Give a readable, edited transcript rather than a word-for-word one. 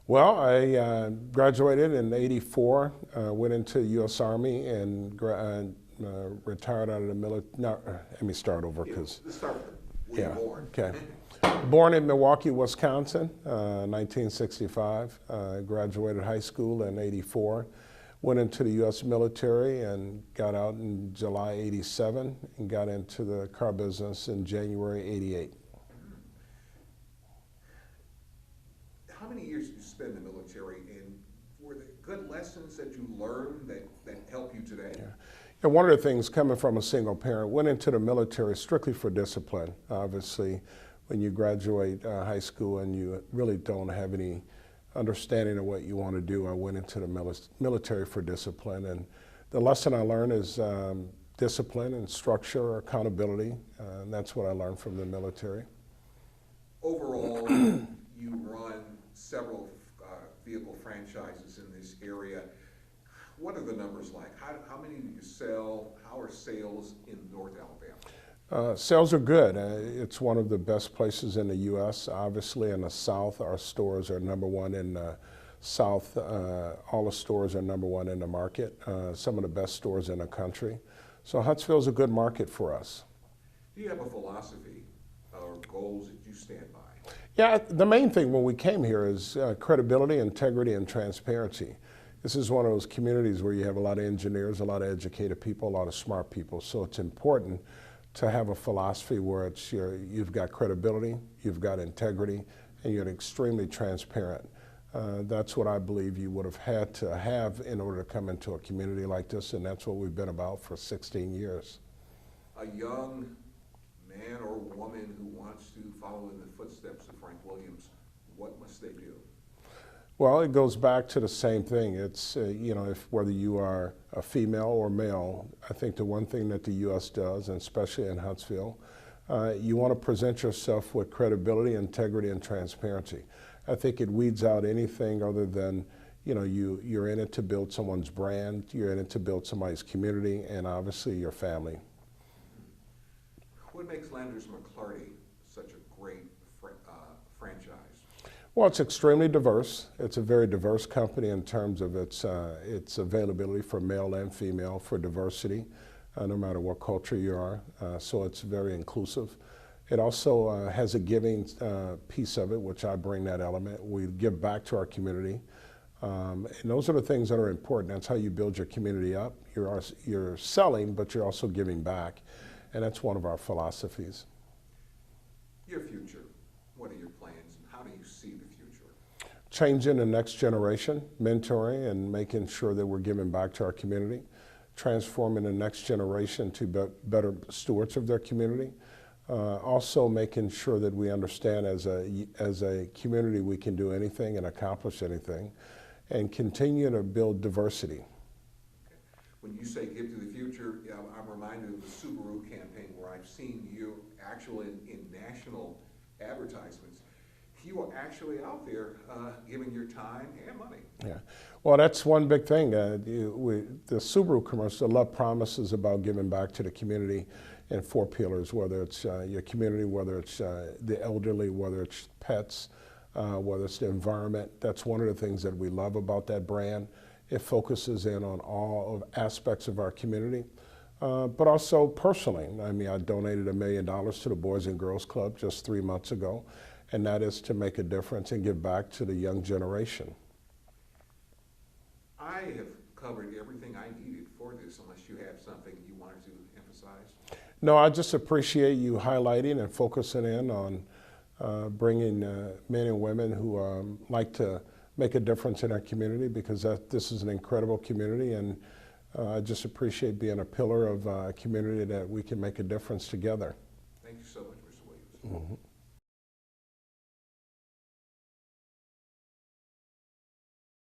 Well, I graduated in '84, went into the U.S. Army and retired out of the military. No, let me start over because. Let's start with where you were born. Okay. Born in Milwaukee, Wisconsin, 1965. Graduated high school in '84. Went into the U.S. military and got out in July '87 and got into the car business in January '88. How many years did you spend in the military, and were there good lessons that you learned that help you today? Yeah. And one of the things, coming from a single parent, went into the military strictly for discipline. Obviously, when you graduate high school and you really don't have any understanding of what you want to do, I went into the military for discipline. And the lesson I learned is discipline and structure, accountability, and that's what I learned from the military. Overall, you run several vehicle franchises in this area. What are the numbers like? How many do you sell? How are sales in North Alabama? Sales are good. It's one of the best places in the U.S. Obviously, in the South, our stores are #1 in the South. All the stores are #1 in the market. Some of the best stores in the country. So Huntsville is a good market for us. Do you have a philosophy or goals that you stand by? Yeah, the main thing when we came here is credibility, integrity, and transparency. This is one of those communities where you have a lot of engineers, a lot of educated people, a lot of smart people. So it's important to have a philosophy where it's you've got credibility, you've got integrity, and you're extremely transparent. That's what I believe you would have had to have in order to come into a community like this, and that's what we've been about for 16 years. A young man or woman who wants to follow in the footsteps of Frank Williams, what must they do? Well, it goes back to the same thing. It's, if whether you are a female or male, I think the one thing that the U.S. does, and especially in Huntsville, you want to present yourself with credibility, integrity, and transparency. I think it weeds out anything other than, you're in it to build someone's brand, you're in it to build somebody's community, and obviously your family. What makes Landers McClarty such a great franchise? Well, it's extremely diverse. It's a very diverse company in terms of its availability for male and female, for diversity, no matter what culture you are. So it's very inclusive. It also has a giving piece of it, which I bring that element. We give back to our community. And those are the things that are important. That's how you build your community up. You're selling, but you're also giving back. And that's one of our philosophies. Your future, what are your plans and how do you see the future? Changing the next generation, mentoring and making sure that we're giving back to our community, transforming the next generation to better stewards of their community. Also making sure that we understand as a community we can do anything and accomplish anything, and continue to build diversity. When you say give to the future, I'm reminded of the Subaru campaign where I've seen you actually in national advertisements. You are actually out there giving your time and money. Yeah, well, that's one big thing. The Subaru commercial, Love Promises, about giving back to the community in 4 pillars, whether it's your community, whether it's the elderly, whether it's pets, whether it's the environment. That's one of the things that we love about that brand. It focuses in on all aspects of our community, but also personally. I mean, I donated $1 million to the Boys and Girls Club just 3 months ago, and that is to make a difference and give back to the young generation. I have covered everything I needed for this, unless you have something you wanted to emphasize. No, I just appreciate you highlighting and focusing in on bringing men and women who like to make a difference in our community, because this is an incredible community, and I just appreciate being a pillar of a community that we can make a difference together. Thank you so much, Mr. Williams. Mm-hmm.